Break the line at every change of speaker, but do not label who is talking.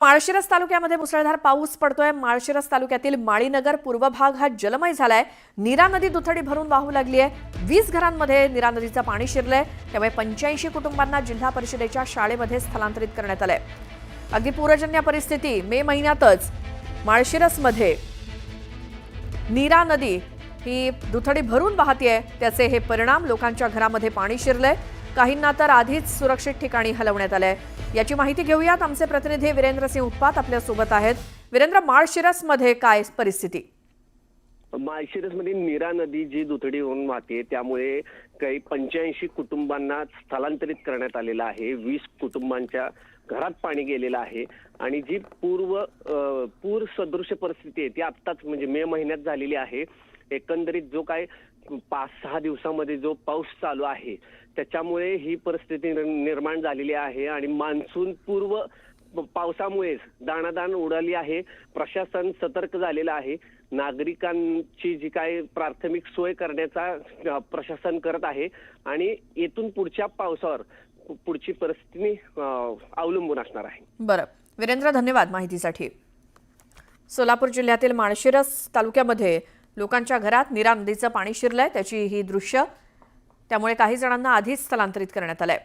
माळशिरस तालुक्यामध्ये मुसळधार पाऊस पडतोय। माळशिरस तालुक्यातील माळीनगर पूर्व भाग हा जलमय झालाय। नीरा नदी दुथडी भरून वाहू लागली आहे। 20 घरांमध्ये नीरा नदीचं पाणी शिरलंय। त्यामुळे 85 कुटुंबांना जिल्हा परिषदेच्या शाळेमध्ये स्थलांतरित करण्यात आलंय। अगदी पूरजन्य परिस्थिती। मे महिन्यातच माळशिरसमध्ये नीरा नदी ही दुथडी भरून वाहतेय। त्याचे हे परिणाम लोकांच्या घरामध्ये पाणी शिरलंय। काहींना तर आधीच सुरक्षित ठिकाणी हलवण्यात आलंय। याची माहिती घेऊयात। आमचे प्रतिनिधी वीरेंद्र सिंह उत्पात आपल्या सोबत आहेत। वीरेंद्र, माळशिरसमध्ये काय परिस्थिती?
माळशिरसमध्ये नीरा नदी जी दुथडी होऊन वाहते त्यामुळे काही 85 कुटुंबांना स्थलांतरित करण्यात आलेलं आहे। 20 कुटुंबांच्या घरात पाणी गेलेलं आहे आणि जी पूर सदृश परिस्थिती आहे ती आत्ताच म्हणजे मे महिन्यात झालेली आहे। एकंदरीत जो काय 5-6 दिवसांमध्ये जो पाऊस चालू आहे त्याच्यामुळे ही परिस्थिती निर्माण झालेली आहे आणि मान्सून पूर्व पावसामुळे दाणादाण उडाली आहे। प्रशासन सतर्क झालेलं आहे। नागरिकांची जी काय प्राथमिक सोय करण्याचा प्रशासन करत आहे आणि येथून पुढच्या पावसावर पुढची परिस्थिती अवलंबून असणार आहे।
बरं वीरेंद्र, धन्यवाद माहितीसाठी। सोलापूर जिल्ह्यातील माळशिरस तालुक्यामध्ये लोकांच्या घरात नीरा नदीचं पाणी शिरलंय। त्याची ही दृश्य, त्यामुळे काही जणांना आधीच स्थलांतरित करण्यात आलंय।